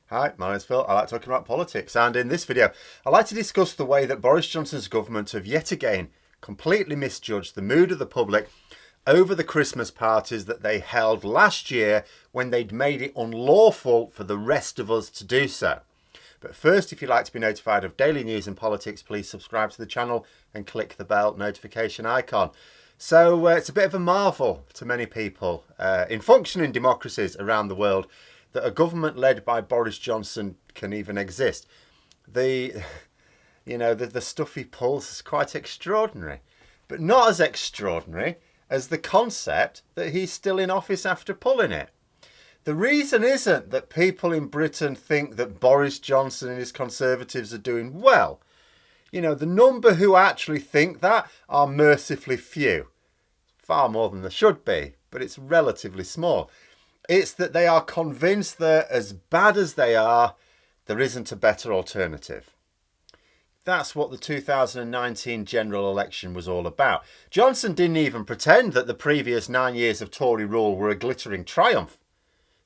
Hi, my name's Phil. I like talking about politics, and in this video, I'd like to discuss the way that Boris Johnson's government have yet again completely misjudged the mood of the public over the Christmas parties that they held last year when they'd made it unlawful for the rest of us to do so. But first, if you'd like to be notified of daily news and politics, please subscribe to the channel and click the bell notification icon. So it's a bit of a marvel to many people in functioning democracies around the world that a government led by Boris Johnson can even exist. The stuff he pulls is quite extraordinary, but not as extraordinary as the concept that he's still in office after pulling it. The reason isn't that people in Britain think that Boris Johnson and his Conservatives are doing well. The number who actually think that are mercifully few. Far more than there should be, but it's relatively small. It's that they are convinced that as bad as they are, there isn't a better alternative. That's what the 2019 general election was all about. Johnson didn't even pretend that the previous 9 years of Tory rule were a glittering triumph.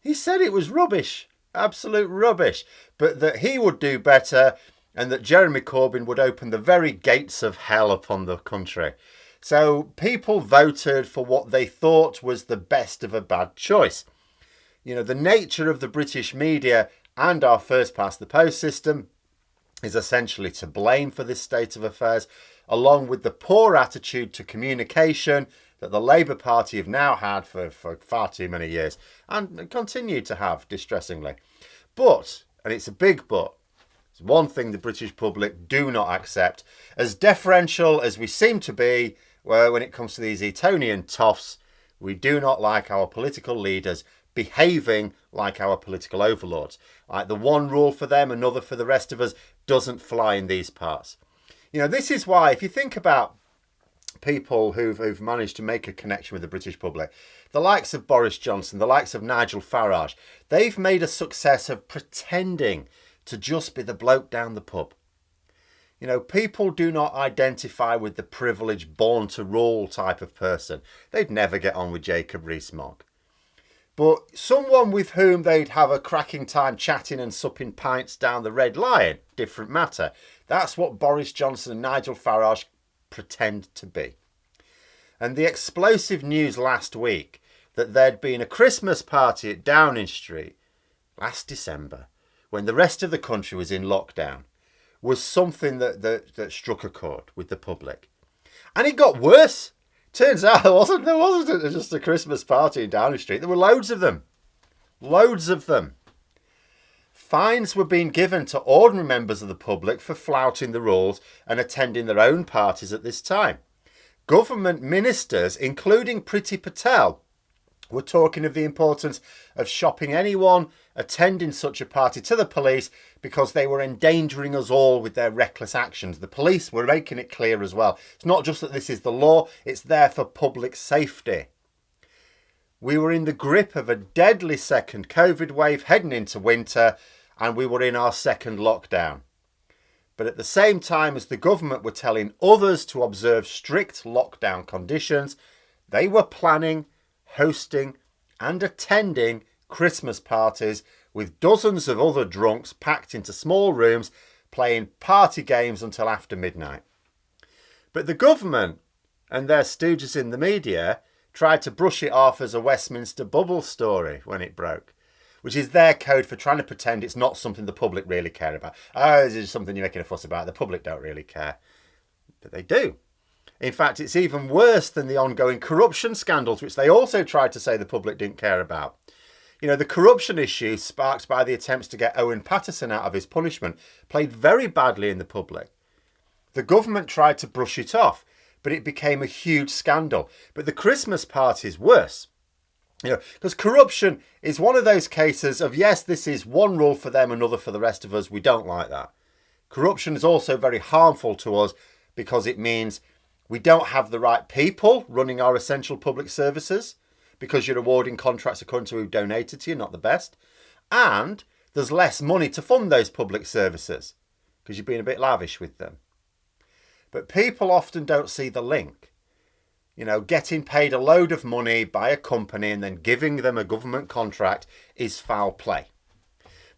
He said it was rubbish, absolute rubbish, but that he would do better and that Jeremy Corbyn would open the very gates of hell upon the country. So people voted for what they thought was the best of a bad choice. The nature of the British media and our first past the post system is essentially to blame for this state of affairs, along with the poor attitude to communication that the Labour Party have now had for far too many years and continue to have, distressingly. But, and it's a big but, it's one thing the British public do not accept, as deferential as we seem to be when it comes to these Etonian toffs, we do not like our political leaders behaving like our political overlords. Like the one rule for them, another for the rest of us, doesn't fly in these parts. This is why, if you think about people who've managed to make a connection with the British public, the likes of Boris Johnson, the likes of Nigel Farage, they've made a success of pretending to just be the bloke down the pub. People do not identify with the privileged born to rule type of person. They'd never get on with Jacob Rees-Mogg. But someone with whom they'd have a cracking time chatting and supping pints down the Red Lion, different matter. That's what Boris Johnson and Nigel Farage pretend to be. And the explosive news last week that there'd been a Christmas party at Downing Street last December, when the rest of the country was in lockdown, was something that struck a chord with the public. And it got worse. Turns out there wasn't just a Christmas party in Downing Street. There were loads of them. Loads of them. Fines were being given to ordinary members of the public for flouting the rules and attending their own parties at this time. Government ministers, including Priti Patel, were talking of the importance of shopping anyone attending such a party to the police because they were endangering us all with their reckless actions. The police were making it clear as well. It's not just that this is the law, it's there for public safety. We were in the grip of a deadly second COVID wave heading into winter, and we were in our second lockdown. But at the same time as the government were telling others to observe strict lockdown conditions, they were planning, hosting and attending Christmas parties with dozens of other drunks packed into small rooms playing party games until after midnight. But the government and their stooges in the media tried to brush it off as a Westminster bubble story when it broke, which is their code for trying to pretend it's not something the public really care about. Oh, this is something you're making a fuss about. The public don't really care. But they do. In fact, it's even worse than the ongoing corruption scandals, which they also tried to say the public didn't care about. The corruption issue, sparked by the attempts to get Owen Paterson out of his punishment, played very badly in the public. The government tried to brush it off, but it became a huge scandal. But the Christmas party is worse. Because corruption is one of those cases of, yes, this is one rule for them, another for the rest of us. We don't like that. Corruption is also very harmful to us because it means we don't have the right people running our essential public services because you're awarding contracts according to who donated to you, not the best. And there's less money to fund those public services because you're being a bit lavish with them. But people often don't see the link. Getting paid a load of money by a company and then giving them a government contract is foul play.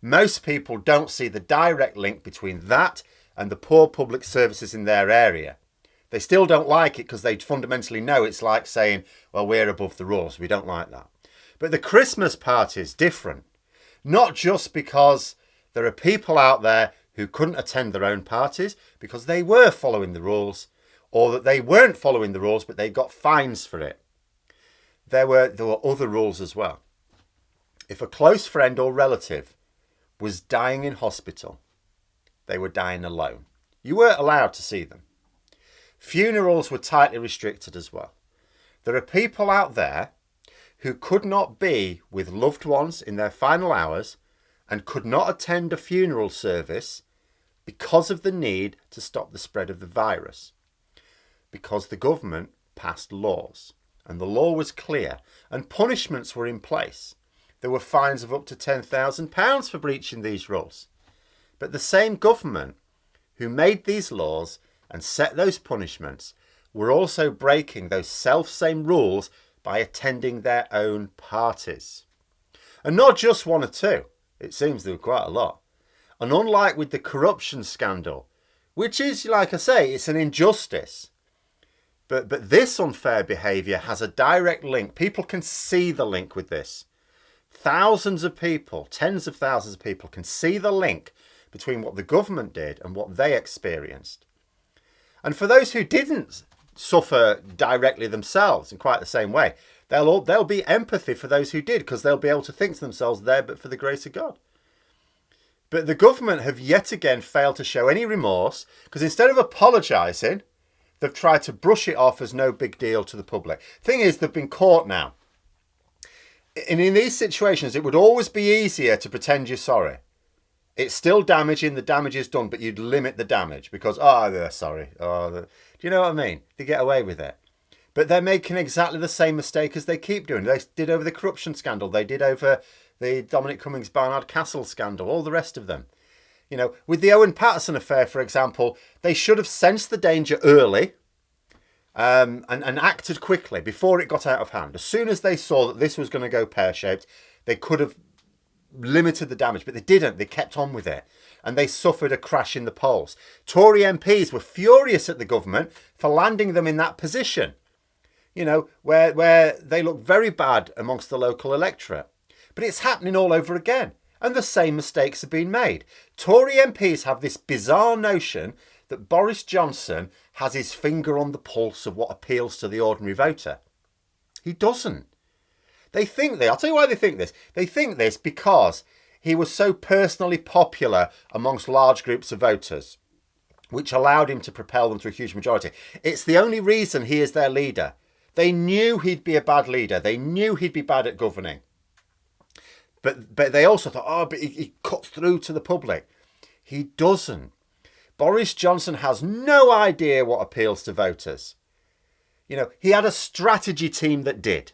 Most people don't see the direct link between that and the poor public services in their area. They still don't like it because they fundamentally know it's like saying, well, we're above the rules. We don't like that. But the Christmas party is different. Not just because there are people out there who couldn't attend their own parties because they were following the rules, or that they weren't following the rules but they got fines for it. There were other rules as well. If a close friend or relative was dying in hospital, they were dying alone. You weren't allowed to see them. Funerals were tightly restricted as well. There are people out there who could not be with loved ones in their final hours and could not attend a funeral service because of the need to stop the spread of the virus. Because the government passed laws and the law was clear and punishments were in place. There were fines of up to £10,000 for breaching these rules. But the same government who made these laws and set those punishments were also breaking those self-same rules by attending their own parties. And not just one or two. It seems there were quite a lot. And unlike with the corruption scandal, which is, like I say, it's an injustice. But this unfair behaviour has a direct link. People can see the link with this. Thousands of people, tens of thousands of people can see the link between what the government did and what they experienced. And for those who didn't suffer directly themselves in quite the same way, there'll be empathy for those who did, because they'll be able to think to themselves, there but for the grace of God. But the government have yet again failed to show any remorse, because instead of apologising, they've tried to brush it off as no big deal to the public. Thing is, they've been caught now. And in these situations, it would always be easier to pretend you're sorry. It's still damaging, the damage is done, but you'd limit the damage because, they're sorry. Do you know what I mean? They get away with it. But they're making exactly the same mistake as they keep doing. They did over the corruption scandal. They did over the Dominic Cummings-Barnard Castle scandal, all the rest of them. You know, with the Owen Paterson affair, for example, they should have sensed the danger early and acted quickly before it got out of hand. As soon as they saw that this was going to go pear-shaped, they could have limited the damage, but they didn't. They kept on with it, and they suffered a crash in the polls. Tory MPs were furious at the government for landing them in that position, you know, where they look very bad amongst the local electorate. But it's happening all over again, and the same mistakes have been made. Tory MPs have this bizarre notion that Boris Johnson has his finger on the pulse of what appeals to the ordinary voter. He doesn't. I'll tell you why they think this. They think this because he was so personally popular amongst large groups of voters, which allowed him to propel them to a huge majority. It's the only reason he is their leader. They knew he'd be a bad leader. They knew he'd be bad at governing. But they also thought, but he cuts through to the public. He doesn't. Boris Johnson has no idea what appeals to voters. You know, he had a strategy team that did.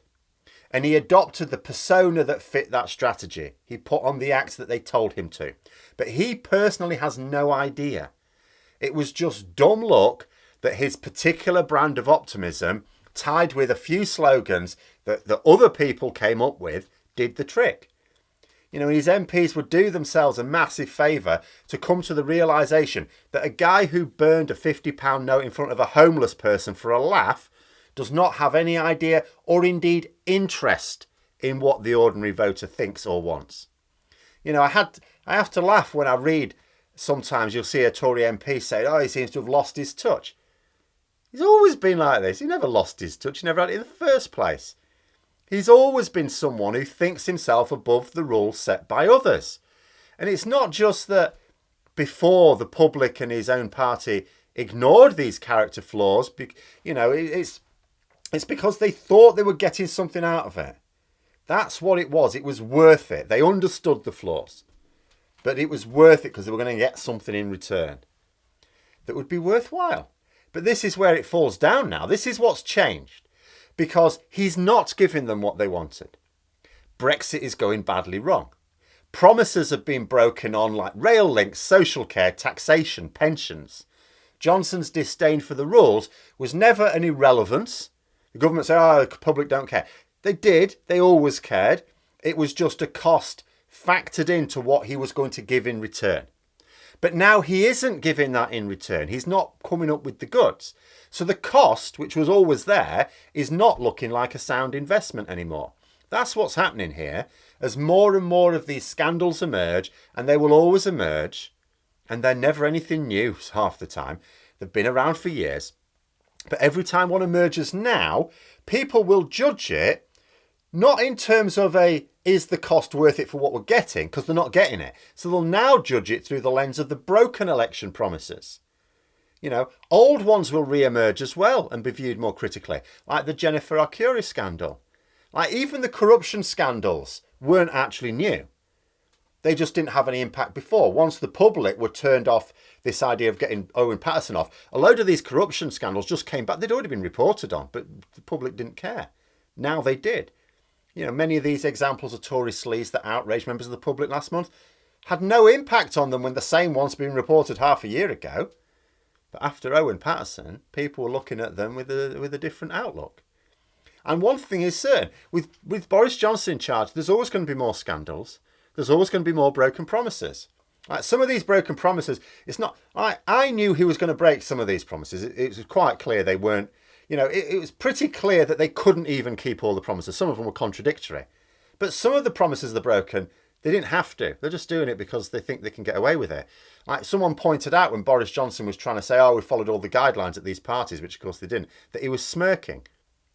And he adopted the persona that fit that strategy. He put on the acts that they told him to. But he personally has no idea. It was just dumb luck that his particular brand of optimism, tied with a few slogans that other people came up with, did the trick. You know, his MPs would do themselves a massive favour to come to the realisation that a guy who burned a £50 note in front of a homeless person for a laugh does not have any idea or indeed interest in what the ordinary voter thinks or wants. You know, I have to laugh when I read, sometimes you'll see a Tory MP say, he seems to have lost his touch. He's always been like this. He never lost his touch. He never had it in the first place. He's always been someone who thinks himself above the rules set by others. And it's not just that before the public and his own party ignored these character flaws, you know, it's because they thought they were getting something out of it. That's what it was. It was worth it. They understood the flaws. But it was worth it because they were going to get something in return that would be worthwhile. But this is where it falls down now. This is what's changed. Because he's not giving them what they wanted. Brexit is going badly wrong. Promises have been broken on like rail links, social care, taxation, pensions. Johnson's disdain for the rules was never an irrelevance. The government said, the public don't care. They did. They always cared. It was just a cost factored into what he was going to give in return. But now he isn't giving that in return. He's not coming up with the goods. So the cost, which was always there, is not looking like a sound investment anymore. That's what's happening here. As more and more of these scandals emerge, and they will always emerge, and they're never anything new half the time. They've been around for years. But every time one emerges now, people will judge it not in terms of is the cost worth it for what we're getting? Because they're not getting it. So they'll now judge it through the lens of the broken election promises. You know, old ones will re-emerge as well and be viewed more critically, like the Jennifer Arcuri scandal. Like even the corruption scandals weren't actually new. They just didn't have any impact before. Once the public were turned off this idea of getting Owen Paterson off, a load of these corruption scandals just came back. They'd already been reported on, but the public didn't care. Now they did. You know, many of these examples of Tory sleaze that outraged members of the public last month had no impact on them when the same ones had been reported half a year ago. But after Owen Paterson, people were looking at them with a different outlook. And one thing is certain, with Boris Johnson in charge, there's always going to be more scandals. There's always going to be more broken promises. Like some of these broken promises, it's not... I knew he was going to break some of these promises. It was quite clear they weren't... You know, it was pretty clear that they couldn't even keep all the promises. Some of them were contradictory. But some of the promises they're broken, they didn't have to. They're just doing it because they think they can get away with it. Like someone pointed out when Boris Johnson was trying to say, we followed all the guidelines at these parties, which of course they didn't, that he was smirking.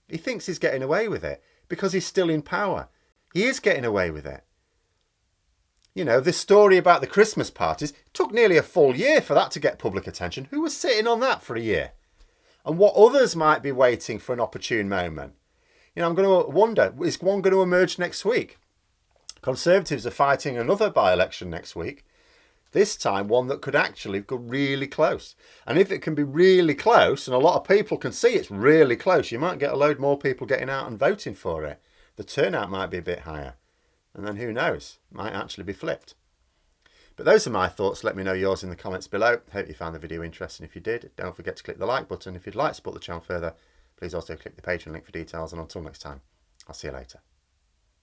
He thinks he's getting away with it because he's still in power. He is getting away with it. You know, this story about the Christmas parties, it took nearly a full year for that to get public attention. Who was sitting on that for a year? And what others might be waiting for an opportune moment. You know, I'm going to wonder, is one going to emerge next week? Conservatives are fighting another by-election next week. This time one that could actually go really close. And if it can be really close, and a lot of people can see it's really close, you might get a load more people getting out and voting for it. The turnout might be a bit higher. And then who knows, it might actually be flipped. But those are my thoughts. Let me know yours in the comments below. Hope you found the video interesting. If you did, don't forget to click the like button. If you'd like to support the channel further, please also click the Patreon link for details. And until next time, I'll see you later.